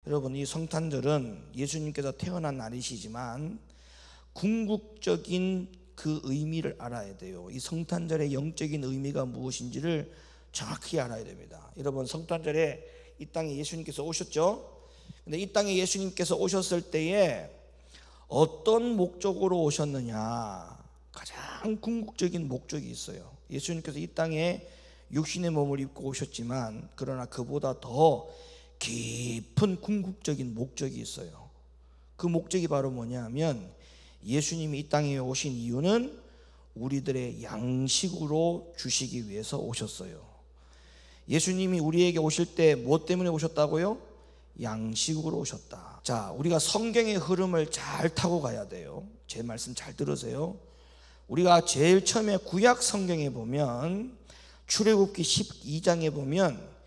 여러분, 이 성탄절은 예수님께서 태어난 날이시지만 궁극적인 그 의미를 알아야 돼요. 이 성탄절의 영적인 의미가 무엇인지를 정확히 알아야 됩니다. 여러분, 성탄절에 이 땅에 예수님께서 오셨죠? 근데 이 땅에 예수님께서 오셨을 때에 어떤 목적으로 오셨느냐, 가장 궁극적인 목적이 있어요. 예수님께서 이 땅에 육신의 몸을 입고 오셨지만 그러나 그보다 더 깊은 궁극적인 목적이 있어요. 그 목적이 바로 뭐냐면 예수님이 이 땅에 오신 이유는 우리들의 양식으로 주시기 위해서 오셨어요. 예수님이 우리에게 오실 때 무엇 때문에 오셨다고요? 양식으로 오셨다. 자, 우리가 성경의 흐름을 잘 타고 가야 돼요. 제 말씀 잘 들으세요. 우리가 제일 처음에 구약 성경에 보면 출애굽기 12장에 보면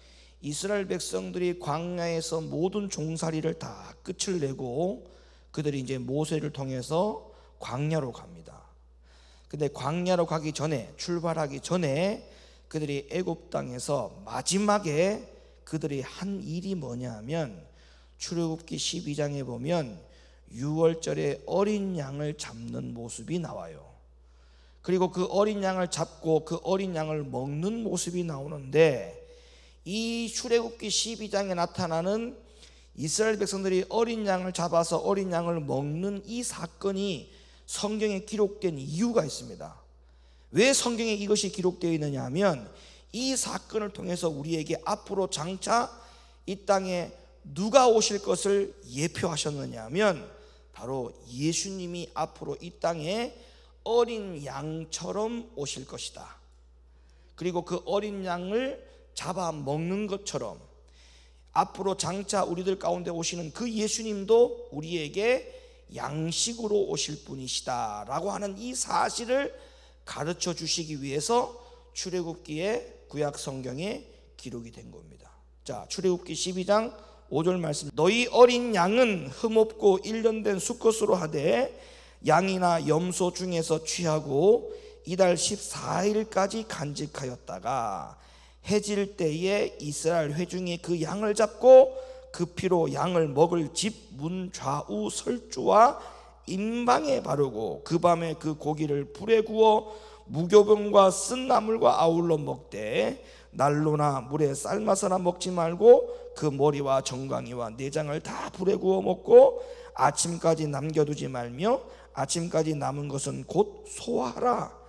이스라엘 백성들이 광야에서 모든 종살이를 다 끝을 내고 그들이 이제 모세를 통해서 광야로 갑니다. 근데 광야로 가기 전에, 출발하기 전에 그들이 애굽 땅에서 마지막에 그들이 한 일이 뭐냐면 출애굽기 12장에 보면 유월절에 어린 양을 잡는 모습이 나와요. 그리고 그 어린 양을 잡고 그 어린 양을 먹는 모습이 나오는데, 이 출애굽기 12장에 나타나는 이스라엘 백성들이 어린 양을 잡아서 어린 양을 먹는 이 사건이 성경에 기록된 이유가 있습니다. 왜 성경에 이것이 기록되어 있느냐 하면 이 사건을 통해서 우리에게 앞으로 장차 이 땅에 누가 오실 것을 예표하셨느냐 하면 바로 예수님이 앞으로 이 땅에 어린 양처럼 오실 것이다. 그리고 그 어린 양을 잡아먹는 것처럼 앞으로 장차 우리들 가운데 오시는 그 예수님도 우리에게 양식으로 오실 분이시다 라고 하는 이 사실을 가르쳐 주시기 위해서 출애굽기의 구약 성경에 기록이 된 겁니다. 자, 출애굽기 12장 5절 말씀. 너희 어린 양은 흠없고 1년 된 수컷으로 하되 양이나 염소 중에서 취하고 이달 14일까지 간직하였다가 해질 때에 이스라엘 회중이 그 양을 잡고 그 피로 양을 먹을 집 문 좌우 설주와 임방에 바르고 그 밤에 그 고기를 불에 구워 무교병과 쓴 나물과 아울러 먹되 난로나 물에 삶아서나 먹지 말고 그 머리와 정강이와 내장을 다 불에 구워 먹고 아침까지 남겨두지 말며 아침까지 남은 것은 곧 소화하라.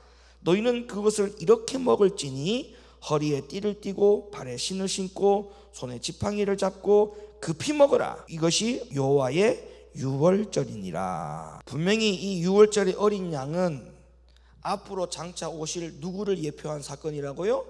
너희는 그것을 이렇게 먹을지니 허리에 띠를 띠고 발에 신을 신고 손에 지팡이를 잡고 급히 먹으라. 이것이 여호와의 유월절이니라. 분명히 이 유월절의 어린 양은 앞으로 장차 오실 누구를 예표한 사건이라고요?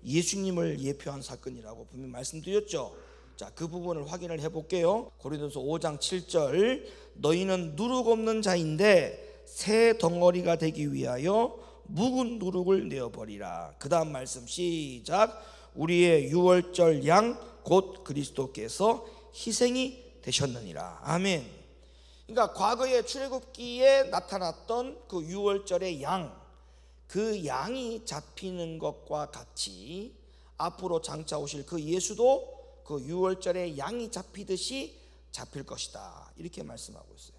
예수님을 예표한 사건이라고 분명히 말씀드렸죠. 자, 그 부분을 확인을 해볼게요. 고린도서 5장 7절. 너희는 누룩 없는 자인데 새 덩어리가 되기 위하여 묵은 누룩을 내어버리라. 그 다음 말씀 시작. 우리의 유월절 양 곧 그리스도께서 희생이 되셨느니라. 아멘. 그러니까 과거의 출애굽기에 나타났던 그 유월절의 양, 그 양이 잡히는 것과 같이 앞으로 장차 오실 그 예수도 그 유월절의 양이 잡히듯이 잡힐 것이다, 이렇게 말씀하고 있어요.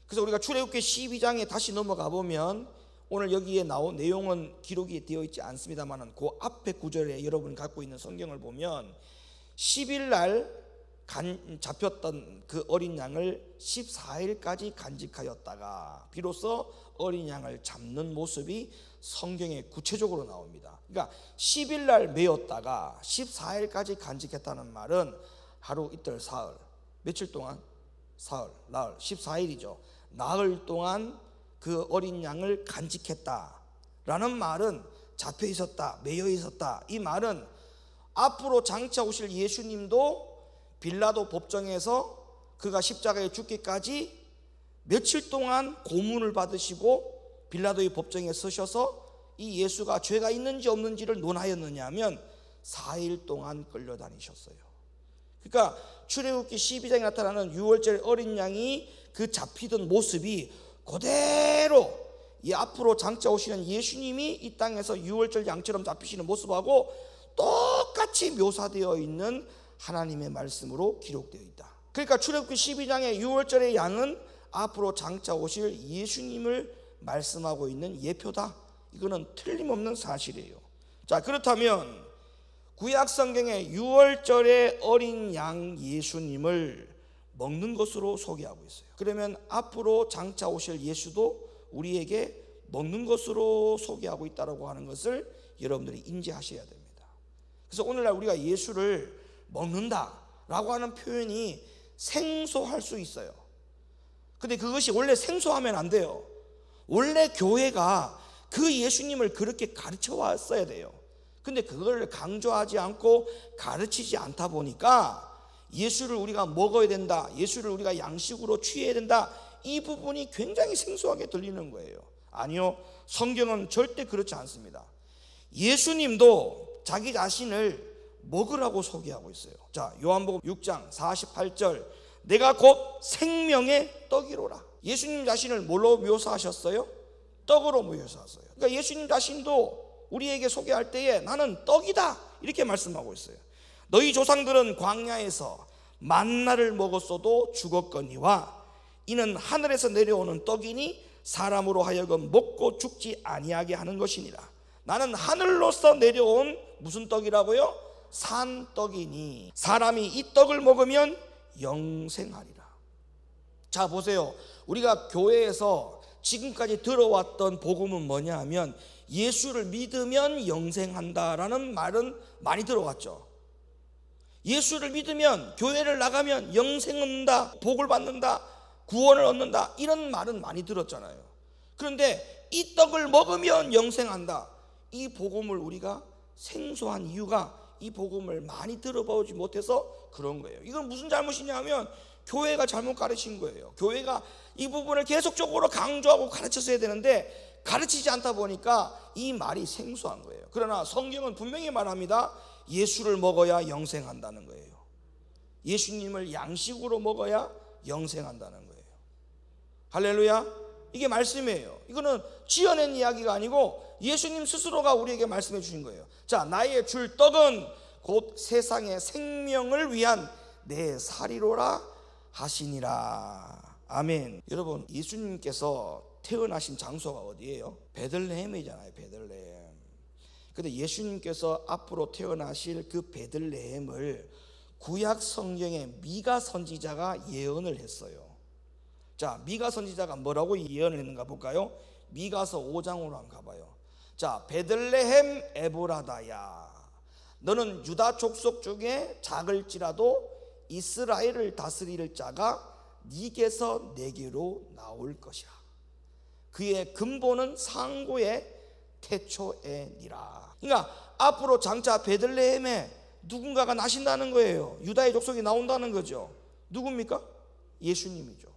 그래서 우리가 출애굽기 12장에 다시 넘어가 보면 오늘 여기에 나온 내용은 기록이 되어 있지 않습니다만 그 앞에 구절에 여러분이 갖고 있는 성경을 보면 10일 날 잡혔던 그 어린 양을 14일까지 간직하였다가 비로소 어린 양을 잡는 모습이 성경에 구체적으로 나옵니다. 그러니까 10일 날 메었다가 14일까지 간직했다는 말은 하루 이틀 사흘, 며칠 동안? 사흘, 나흘, 14일이죠. 나흘 동안 그 어린 양을 간직했다라는 말은 잡혀 있었다, 매여 있었다. 이 말은 앞으로 장차 오실 예수님도 빌라도 법정에서 그가 십자가에 죽기까지 며칠 동안 고문을 받으시고 빌라도의 법정에 서셔서 이 예수가 죄가 있는지 없는지를 논하였느냐 하면 4일 동안 끌려다니셨어요. 그러니까 출애굽기 12장에 나타나는 유월절 어린 양이 그 잡히던 모습이 그대로 이 앞으로 장차 오시는 예수님이 이 땅에서 유월절 양처럼 잡히시는 모습하고 똑같이 묘사되어 있는 하나님의 말씀으로 기록되어 있다. 그러니까 출애굽기 12장의 6월절의 양은 앞으로 장차 오실 예수님을 말씀하고 있는 예표다. 이거는 틀림없는 사실이에요. 자, 그렇다면 구약 성경의 6월절의 어린 양 예수님을 먹는 것으로 소개하고 있어요. 그러면 앞으로 장차 오실 예수도 우리에게 먹는 것으로 소개하고 있다고 하는 것을 여러분들이 인지하셔야 됩니다. 그래서 오늘날 우리가 예수를 먹는다라고 하는 표현이 생소할 수 있어요. 근데 그것이 원래 생소하면 안 돼요. 원래 교회가 그 예수님을 그렇게 가르쳐 왔어야 돼요. 근데 그걸 강조하지 않고 가르치지 않다 보니까 예수를 우리가 먹어야 된다, 예수를 우리가 양식으로 취해야 된다, 이 부분이 굉장히 생소하게 들리는 거예요. 아니요, 성경은 절대 그렇지 않습니다. 예수님도 자기 자신을 먹으라고 소개하고 있어요. 자, 요한복음 6장 48절, 내가 곧 생명의 떡이로라. 예수님 자신을 뭘로 묘사하셨어요? 떡으로 묘사하셨어요. 그러니까 예수님 자신도 우리에게 소개할 때에 나는 떡이다 이렇게 말씀하고 있어요. 너희 조상들은 광야에서 만나를 먹었어도 죽었거니와 이는 하늘에서 내려오는 떡이니 사람으로 하여금 먹고 죽지 아니하게 하는 것이니라. 나는 하늘로서 내려온 무슨 떡이라고요? 산떡이니 사람이 이 떡을 먹으면 영생하리라. 자, 보세요. 우리가 교회에서 지금까지 들어왔던 복음은 뭐냐 하면 예수를 믿으면 영생한다라는 말은 많이 들어왔죠. 예수를 믿으면, 교회를 나가면 영생 얻는다, 복을 받는다, 구원을 얻는다, 이런 말은 많이 들었잖아요. 그런데 이 떡을 먹으면 영생한다, 이 복음을 우리가 생소한 이유가 이 복음을 많이 들어보지 못해서 그런 거예요. 이건 무슨 잘못이냐 하면 교회가 잘못 가르친 거예요. 교회가 이 부분을 계속적으로 강조하고 가르쳤어야 되는데 가르치지 않다 보니까 이 말이 생소한 거예요. 그러나 성경은 분명히 말합니다. 예수를 먹어야 영생한다는 거예요. 예수님을 양식으로 먹어야 영생한다는 거예요. 할렐루야. 이게 말씀이에요. 이거는 지어낸 이야기가 아니고 예수님 스스로가 우리에게 말씀해 주신 거예요. 자, 나의 줄 떡은 곧 세상의 생명을 위한 내 살이로라 하시니라. 아멘. 여러분, 예수님께서 태어나신 장소가 어디예요? 베들레헴이잖아요. 베들레헴. 근데 예수님께서 앞으로 태어나실 그 베들레헴을 구약 성경의 미가 선지자가 예언을 했어요. 자, 미가 선지자가 뭐라고 예언을 했는가 볼까요? 미가서 5장으로 한번 가봐요. 자, 베들레헴 에브라다야, 너는 유다 족속 중에 작을지라도 이스라엘을 다스릴 자가 네게서 내게로 나올 것이라. 그의 근본은 상고의 태초에니라. 그러니까 앞으로 장차 베들레헴에 누군가가 나신다는 거예요. 유다의 족속이 나온다는 거죠. 누굽니까? 예수님이죠.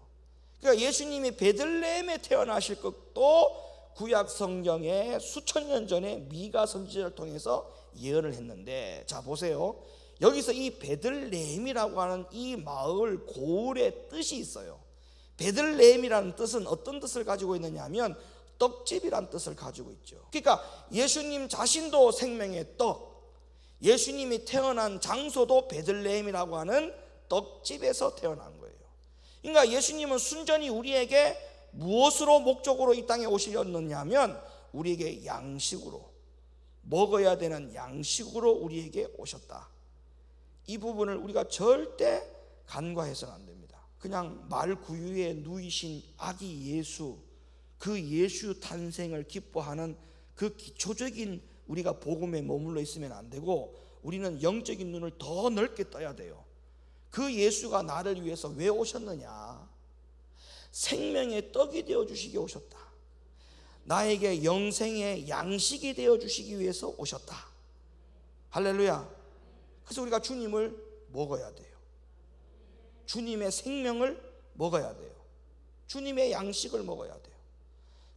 그러니까 예수님이 베들레헴에 태어나실 것도 구약 성경에 수천 년 전에 미가 선지자를 통해서 예언을 했는데, 자 보세요. 여기서 이 베들레헴이라고 하는 이 마을 고을의 뜻이 있어요. 베들레헴이라는 뜻은 어떤 뜻을 가지고 있느냐 하면 떡집이란 뜻을 가지고 있죠. 그러니까 예수님 자신도 생명의 떡, 예수님이 태어난 장소도 베들레헴이라고 하는 떡집에서 태어난 거예요. 그러니까 예수님은 순전히 우리에게 무엇으로 목적으로 이 땅에 오시렸느냐 하면 우리에게 양식으로, 먹어야 되는 양식으로 우리에게 오셨다. 이 부분을 우리가 절대 간과해서는 안 됩니다. 그냥 말 구유에 누이신 아기 예수, 그 예수 탄생을 기뻐하는 그 기초적인 우리가 복음에 머물러 있으면 안 되고, 우리는 영적인 눈을 더 넓게 떠야 돼요. 그 예수가 나를 위해서 왜 오셨느냐? 생명의 떡이 되어 주시기 오셨다. 나에게 영생의 양식이 되어 주시기 위해서 오셨다. 할렐루야. 그래서 우리가 주님을 먹어야 돼요. 주님의 생명을 먹어야 돼요. 주님의 양식을 먹어야 돼요.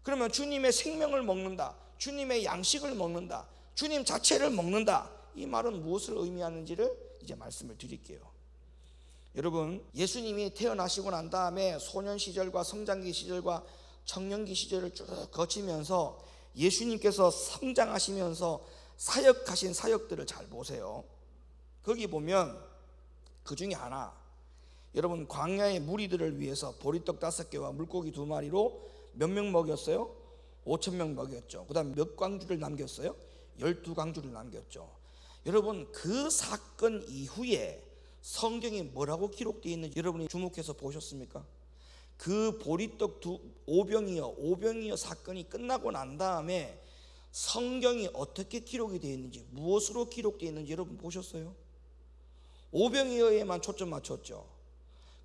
그러면 주님의 생명을 먹는다, 주님의 양식을 먹는다, 주님 자체를 먹는다, 이 말은 무엇을 의미하는지를 이제 말씀을 드릴게요. 여러분, 예수님이 태어나시고 난 다음에 소년 시절과 성장기 시절과 청년기 시절을 쭉 거치면서 예수님께서 성장하시면서 사역하신 사역들을 잘 보세요. 거기 보면 그 중에 하나, 여러분 광야의 무리들을 위해서 보리떡 5개와 물고기 2마리로 몇 명 먹였어요? 5,000명 먹였죠. 그 다음 몇 광주를 남겼어요? 12광주를 남겼죠. 여러분 그 사건 이후에 성경에 뭐라고 기록되어 있는지 여러분이 주목해서 보셨습니까? 그 보리떡 5병이어 사건이 끝나고 난 다음에 성경이 어떻게 기록이 되어 있는지, 무엇으로 기록되어 있는지 여러분 보셨어요? 5병이어에만 초점 맞췄죠.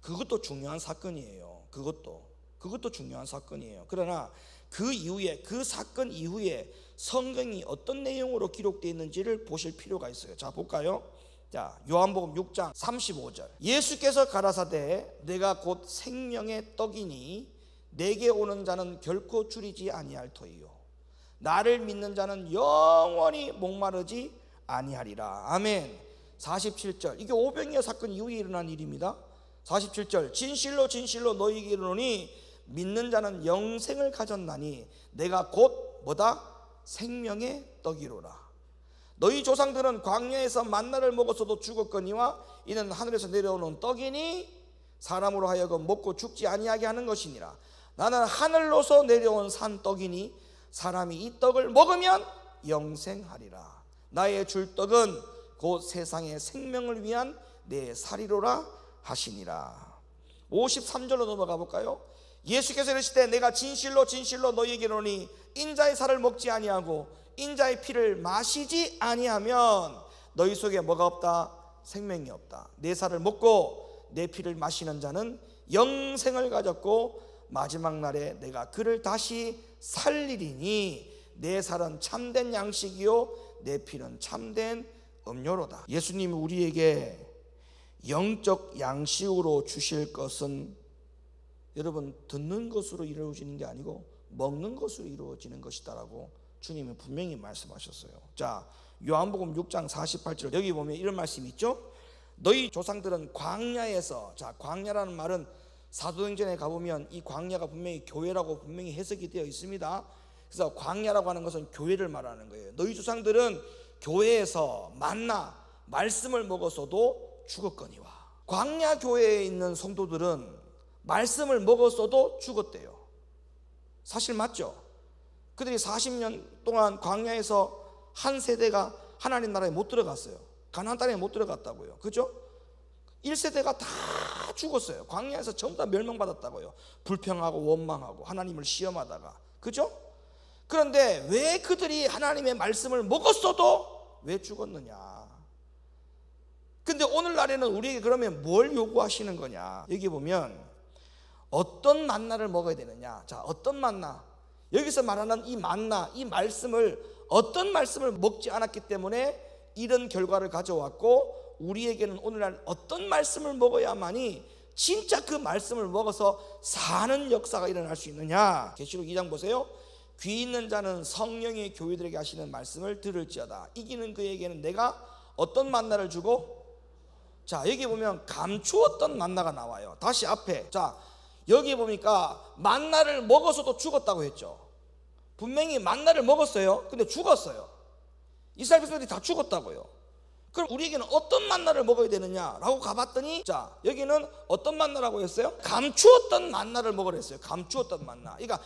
그것도 중요한 사건이에요. 그것도 중요한 사건이에요. 그러나 그 이후에, 그 사건 이후에 성경이 어떤 내용으로 기록되어 있는지를 보실 필요가 있어요. 자, 볼까요? 자, 요한복음 6장 35절. 예수께서 가라사대 내가 곧 생명의 떡이니 내게 오는 자는 결코 줄이지 아니할 터이요 나를 믿는 자는 영원히 목마르지 아니하리라. 아멘. 47절. 이게 오병이어 사건 이후에 일어난 일입니다. 47절. 진실로 진실로 너희에게 이르노니 믿는 자는 영생을 가졌나니 내가 곧 뭐다? 생명의 떡이로라. 너희 조상들은 광야에서 만나를 먹었어도 죽었거니와 이는 하늘에서 내려오는 떡이니 사람으로 하여금 먹고 죽지 아니하게 하는 것이니라. 나는 하늘로서 내려온 산떡이니 사람이 이 떡을 먹으면 영생하리라. 나의 줄 떡은 곧 세상의 생명을 위한 내 살이로라 하시니라. 53절로 넘어가 볼까요? 예수께서 이르시되 내가 진실로 진실로 너희에게 이르노니 인자의 살을 먹지 아니하고 인자의 피를 마시지 아니하면 너희 속에 뭐가 없다? 생명이 없다. 내 살을 먹고 내 피를 마시는 자는 영생을 가졌고 마지막 날에 내가 그를 다시 살리리니 내 살은 참된 양식이요 내 피는 참된 음료로다. 예수님이 우리에게 영적 양식으로 주실 것은 여러분 듣는 것으로 이루어지는 게 아니고 먹는 것으로 이루어지는 것이다라고 주님은 분명히 말씀하셨어요. 자, 요한복음 6장 48절 여기 보면 이런 말씀이 있죠. 너희 조상들은 광야에서, 자, 광야라는 말은 사도행전에 가보면 이 광야가 분명히 교회라고 분명히 해석이 되어 있습니다. 그래서 광야라고 하는 것은 교회를 말하는 거예요. 너희 조상들은 교회에서 만나 말씀을 먹었어도 죽었거니와. 광야 교회에 있는 성도들은 말씀을 먹었어도 죽었대요. 사실 맞죠? 그들이 40년 동안 광야에서 한 세대가 하나님 나라에 못 들어갔어요. 가나안 땅에 못 들어갔다고요. 그죠? 1세대가 다 죽었어요. 광야에서 전부 다 멸망받았다고요. 불평하고 원망하고 하나님을 시험하다가. 그죠? 그런데 왜 그들이 하나님의 말씀을 먹었어도 왜 죽었느냐? 근데 오늘날에는 우리에게 그러면 뭘 요구하시는 거냐? 여기 보면 어떤 만나를 먹어야 되느냐? 자, 어떤 만나? 여기서 말하는 이 만나, 이 말씀을, 어떤 말씀을 먹지 않았기 때문에 이런 결과를 가져왔고, 우리에게는 오늘날 어떤 말씀을 먹어야만이 진짜 그 말씀을 먹어서 사는 역사가 일어날 수 있느냐? 계시록 2장 보세요. 귀 있는 자는 성령이 교회들에게 하시는 말씀을 들을지어다. 이기는 그에게는 내가 어떤 만나를 주고, 자, 여기 보면 감추었던 만나가 나와요. 다시 앞에, 자, 여기 보니까 만나를 먹어서도 죽었다고 했죠. 분명히 만나를 먹었어요. 근데 죽었어요. 이스라엘 백성들이 다 죽었다고요. 그럼 우리에게는 어떤 만나를 먹어야 되느냐라고 가봤더니, 자, 여기는 어떤 만나라고 했어요? 감추었던 만나를 먹으라 했어요. 감추었던 만나. 그러니까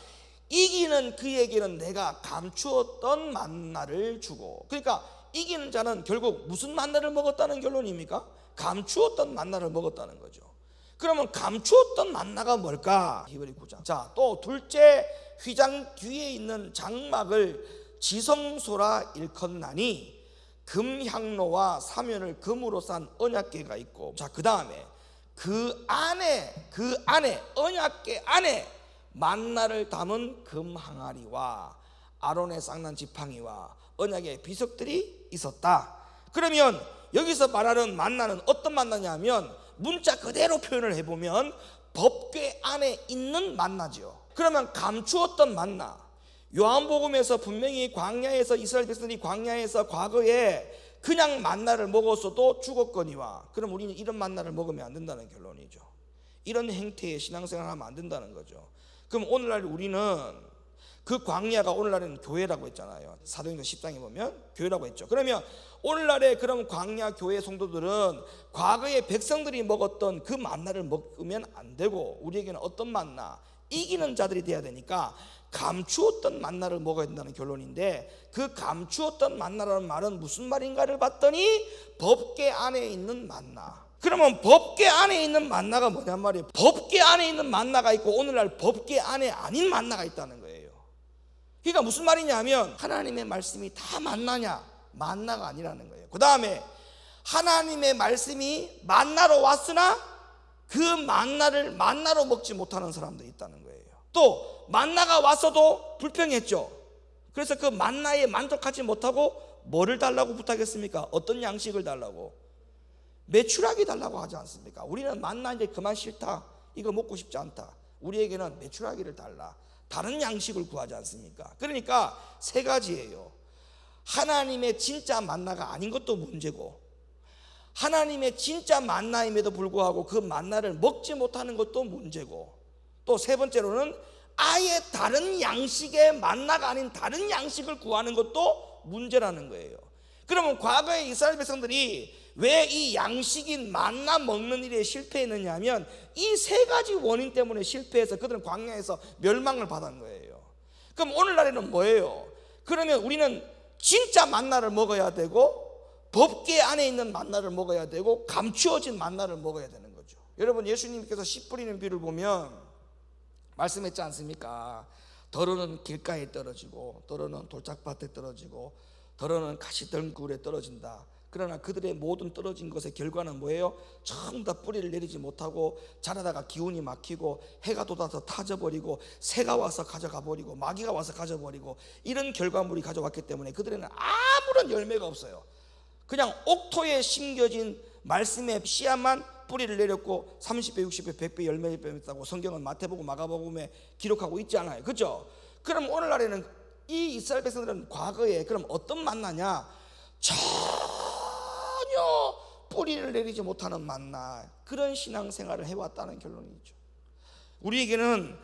이기는 그에게는 내가 감추었던 만나를 주고, 그러니까 이기는 자는 결국 무슨 만나를 먹었다는 결론입니까? 감추었던 만나를 먹었다는 거죠. 그러면 감추었던 만나가 뭘까? 히브리 9장. 자, 또 둘째 휘장 뒤에 있는 장막을 지성소라 일컫나니 금향로와 사면을 금으로 싼 언약궤가 있고, 자, 그 다음에 그 안에 언약궤 안에 만나를 담은 금 항아리와 아론의 쌍난 지팡이와 언약의 비석들이 있었다. 그러면 여기서 말하는 만나는 어떤 만나냐면 문자 그대로 표현을 해보면 법궤 안에 있는 만나죠. 그러면 감추었던 만나, 요한복음에서 분명히 광야에서 이스라엘 백성들이 광야에서 과거에 그냥 만나를 먹었어도 죽었거니와, 그럼 우리는 이런 만나를 먹으면 안 된다는 결론이죠. 이런 행태의 신앙생활을 하면 안 된다는 거죠. 그럼 오늘날 우리는 그 광야가 오늘날에는 교회라고 했잖아요. 사도행전 10장에 보면 교회라고 했죠. 그러면 오늘날의 그런 광야 교회 성도들은 과거의 백성들이 먹었던 그 만나를 먹으면 안 되고, 우리에게는 어떤 만나? 이기는 자들이 돼야 되니까 감추었던 만나를 먹어야 된다는 결론인데, 그 감추었던 만나라는 말은 무슨 말인가를 봤더니 법궤 안에 있는 만나. 그러면 법궤 안에 있는 만나가 뭐냔 말이에요. 법궤 안에 있는 만나가 있고 오늘날 법궤 안에 아닌 만나가 있다는 거예요. 그러니까 무슨 말이냐면 하나님의 말씀이 다 만나냐? 만나가 아니라는 거예요. 그 다음에 하나님의 말씀이 만나로 왔으나 그 만나를 만나로 먹지 못하는 사람도 있다는 거예요. 또 만나가 왔어도 불평했죠. 그래서 그 만나에 만족하지 못하고 뭐를 달라고 부탁했습니까? 어떤 양식을 달라고? 메추라기 달라고 하지 않습니까? 우리는 만나 이제 그만 싫다, 이거 먹고 싶지 않다, 우리에게는 메추라기를 달라, 다른 양식을 구하지 않습니까? 그러니까 세 가지예요. 하나님의 진짜 만나가 아닌 것도 문제고, 하나님의 진짜 만나임에도 불구하고 그 만나를 먹지 못하는 것도 문제고, 또 세 번째로는 아예 다른 양식의 만나가 아닌 다른 양식을 구하는 것도 문제라는 거예요. 그러면 과거의 이스라엘 백성들이 왜 이 양식인 만나 먹는 일에 실패했느냐 하면 이 세 가지 원인 때문에 실패해서 그들은 광야에서 멸망을 받은 거예요. 그럼 오늘날에는 뭐예요? 그러면 우리는 진짜 만나를 먹어야 되고, 법궤 안에 있는 만나를 먹어야 되고, 감추어진 만나를 먹어야 되는 거죠. 여러분, 예수님께서 씨 뿌리는 비를 보면 말씀했지 않습니까? 더러는 길가에 떨어지고, 더러는 돌짝밭에 떨어지고, 더러는 가시덩굴에 떨어진다. 그러나 그들의 모든 떨어진 것의 결과는 뭐예요? 전부 다 뿌리를 내리지 못하고 자라다가 기운이 막히고 해가 돋아서 타져버리고 새가 와서 가져가 버리고 마귀가 와서 가져버리고, 이런 결과물이 가져왔기 때문에 그들에는 아무런 열매가 없어요. 그냥 옥토에 심겨진 말씀의 씨앗만 뿌리를 내렸고 30배, 60배, 100배 열매를 맺었다고 성경은 마태복음, 마가복음에 기록하고 있지 않아요. 그렇죠? 그럼 오늘날에는 이 이스라엘 백성들은 과거에 그럼 어떤 만나냐? 전혀 뿌리를 내리지 못하는 만나, 그런 신앙생활을 해왔다는 결론이죠. 우리에게는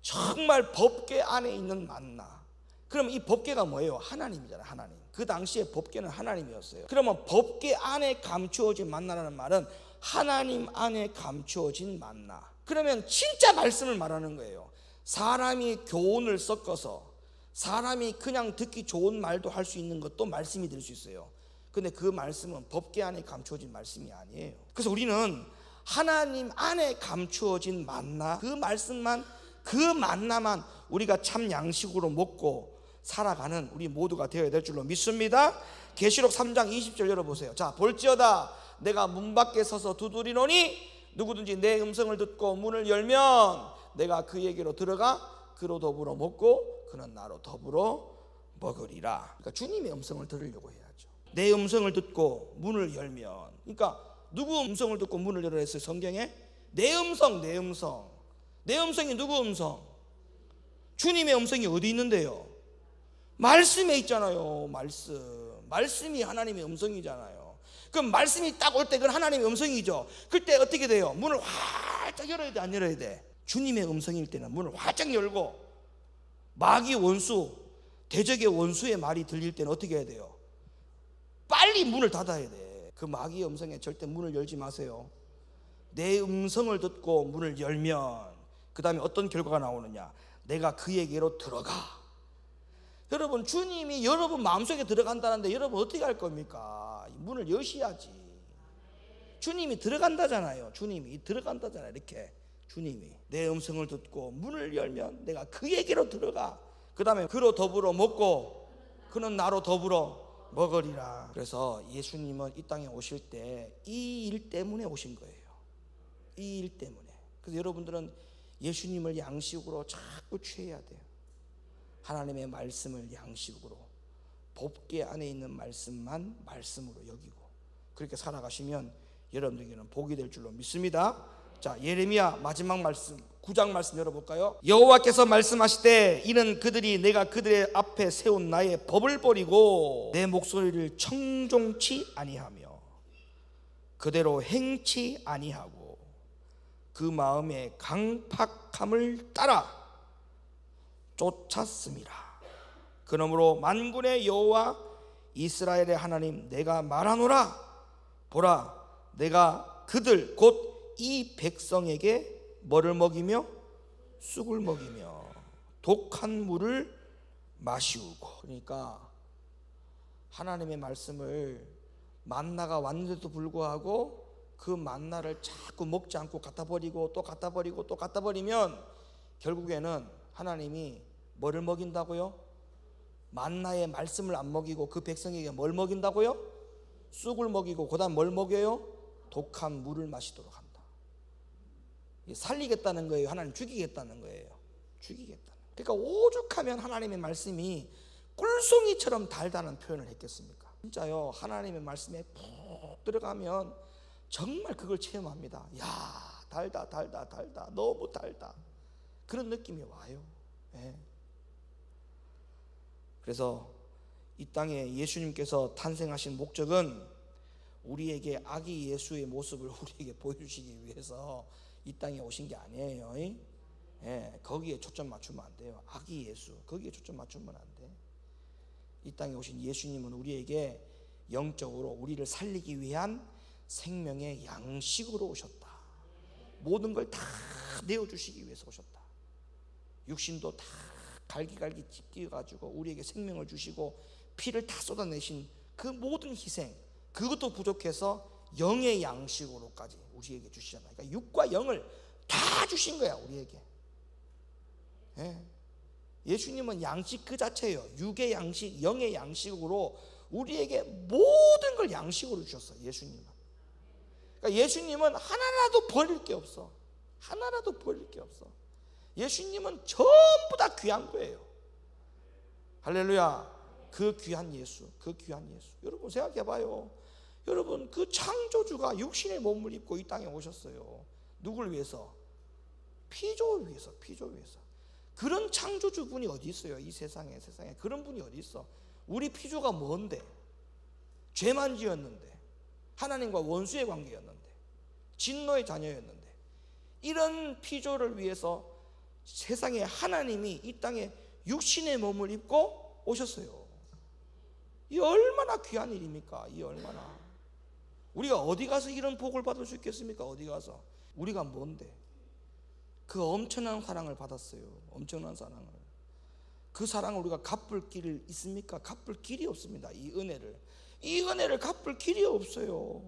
정말 법궤 안에 있는 만나. 그럼 이 법궤가 뭐예요? 하나님이잖아요. 하나님. 그 당시에 법궤는 하나님이었어요. 그러면 법궤 안에 감추어진 만나라는 말은 하나님 안에 감추어진 만나. 그러면 진짜 말씀을 말하는 거예요. 사람이 교훈을 섞어서, 사람이 그냥 듣기 좋은 말도 할 수 있는 것도 말씀이 될 수 있어요. 근데 그 말씀은 법궤 안에 감추어진 말씀이 아니에요. 그래서 우리는 하나님 안에 감추어진 만나, 그 말씀만, 그 만나만 우리가 참 양식으로 먹고 살아가는 우리 모두가 되어야 될 줄로 믿습니다. 계시록 3장 20절 열어보세요. 자, 볼지어다 내가 문 밖에 서서 두드리노니 누구든지 내 음성을 듣고 문을 열면 내가 그에게로 들어가 그로 더불어 먹고 그는 나로 더불어 먹으리라. 그러니까 주님의 음성을 들으려고 해야죠. 내 음성을 듣고 문을 열면, 그러니까 누구 음성을 듣고 문을 열으라 했어요? 성경에 내 음성, 내 음성. 내 음성이 누구 음성? 주님의 음성이 어디 있는데요? 말씀에 있잖아요. 말씀이 하나님의 음성이잖아요. 그럼 말씀이 딱 올 때 그건 하나님의 음성이죠. 그때 어떻게 돼요? 문을 활짝 열어야 돼, 안 열어야 돼? 주님의 음성일 때는 문을 활짝 열고, 마귀 원수, 대적의 원수의 말이 들릴 때는 어떻게 해야 돼요? 빨리 문을 닫아야 돼. 그 마귀의 음성에 절대 문을 열지 마세요. 내 음성을 듣고 문을 열면 그 다음에 어떤 결과가 나오느냐? 내가 그에게로 들어가. 여러분, 주님이 여러분 마음속에 들어간다는데 여러분 어떻게 할 겁니까? 문을 여셔야지. 주님이 들어간다잖아요. 주님이 들어간다잖아요. 이렇게 주님이 내 음성을 듣고 문을 열면 내가 그에게로 들어가. 그 다음에 그로 더불어 먹고 그는 나로 더불어 먹으리라. 그래서 예수님은 이 땅에 오실 때 이 일 때문에 오신 거예요. 이 일 때문에. 그래서 여러분들은 예수님을 양식으로 자꾸 취해야 돼요. 하나님의 말씀을 양식으로, 법궤 안에 있는 말씀만 말씀으로 여기고, 그렇게 살아가시면 여러분들에게는 복이 될 줄로 믿습니다. 자, 예레미야 마지막 말씀 9장 말씀 열어볼까요? 여호와께서 말씀하시되 이는 그들이 내가 그들의 앞에 세운 나의 법을 버리고 내 목소리를 청종치 아니하며 그대로 행치 아니하고 그 마음의 강팍함을 따라 쫓았음이라. 그러므로 만군의 여호와 이스라엘의 하나님 내가 말하노라. 보라, 내가 그들 곧 이 백성에게 뭐를 먹이며 쑥을 먹이며 독한 물을 마시우고. 그러니까 하나님의 말씀을 만나가 왔는데도 불구하고 그 만나를 자꾸 먹지 않고 갖다 버리고 또 갖다 버리고 또 갖다 버리면 결국에는 하나님이 뭐를 먹인다고요? 만나의 말씀을 안 먹이고 그 백성에게 뭘 먹인다고요? 쑥을 먹이고 그 다음 뭘 먹여요? 독한 물을 마시도록 한다. 살리겠다는 거예요? 하나님 죽이겠다는 거예요? 죽이겠다는. 그러니까 오죽하면 하나님의 말씀이 꿀송이처럼 달다는 표현을 했겠습니까? 진짜요, 하나님의 말씀에 푹 들어가면 정말 그걸 체험합니다. 야, 달다 달다 달다, 너무 달다, 그런 느낌이 와요. 예. 그래서 이 땅에 예수님께서 탄생하신 목적은 우리에게 아기 예수의 모습을 우리에게 보여주시기 위해서 이 땅에 오신 게 아니에요. 예, 거기에 초점 맞추면 안 돼요. 아기 예수, 거기에 초점 맞추면 안 돼. 이 땅에 오신 예수님은 우리에게 영적으로 우리를 살리기 위한 생명의 양식으로 오셨다. 모든 걸 다 내어주시기 위해서 오셨다. 육신도 다 갈기갈기 찢겨가지고 우리에게 생명을 주시고 피를 다 쏟아내신 그 모든 희생, 그것도 부족해서 영의 양식으로까지 우리에게 주시잖아요. 그러니까 육과 영을 다 주신 거야 우리에게. 예. 예수님은 양식 그 자체예요. 육의 양식, 영의 양식으로 우리에게 모든 걸 양식으로 주셨어요. 예수님은. 그러니까 예수님은 하나라도 버릴 게 없어. 하나라도 버릴 게 없어. 예수님은 전부 다 귀한 거예요. 할렐루야. 그 귀한 예수, 그 귀한 예수. 여러분 생각해봐요. 여러분, 그 창조주가 육신의 몸을 입고 이 땅에 오셨어요. 누굴 위해서? 피조를 위해서, 피조를 위해서. 그런 창조주분이 어디 있어요? 이 세상에 그런 분이 어디 있어? 우리 피조가 뭔데? 죄만 지었는데, 하나님과 원수의 관계였는데, 진노의 자녀였는데, 이런 피조를 위해서 세상에 하나님이 이 땅에 육신의 몸을 입고 오셨어요. 이 얼마나 귀한 일입니까? 이 얼마나. 우리가 어디 가서 이런 복을 받을 수 있겠습니까? 어디 가서. 우리가 뭔데? 그 엄청난 사랑을 받았어요. 엄청난 사랑을. 그 사랑을 우리가 갚을 길 있습니까? 갚을 길이 없습니다. 이 은혜를 갚을 길이 없어요.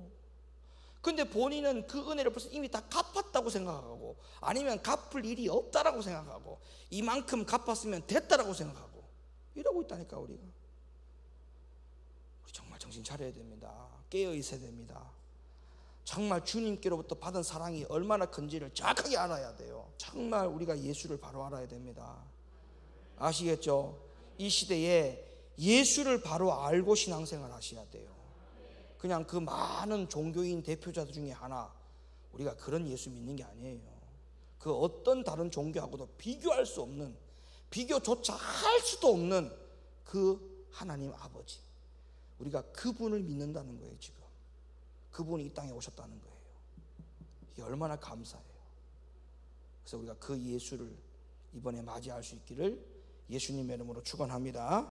근데 본인은 그 은혜를 벌써 이미 다 갚았다고 생각하고, 아니면 갚을 일이 없다라고 생각하고, 이만큼 갚았으면 됐다라고 생각하고 이러고 있다니까. 우리 정말 정신 차려야 됩니다. 깨어 있어야 됩니다. 정말 주님께로부터 받은 사랑이 얼마나 큰지를 정확하게 알아야 돼요. 정말 우리가 예수를 바로 알아야 됩니다. 아시겠죠? 이 시대에 예수를 바로 알고 신앙생활 하셔야 돼요. 그냥 그 많은 종교인 대표자들 중에 하나, 우리가 그런 예수 믿는 게 아니에요. 그 어떤 다른 종교하고도 비교할 수 없는, 비교조차 할 수도 없는 그 하나님 아버지, 우리가 그분을 믿는다는 거예요. 지금 그분이 이 땅에 오셨다는 거예요. 이게 얼마나 감사해요. 그래서 우리가 그 예수를 이번에 맞이할 수 있기를 예수님의 이름으로 축원합니다.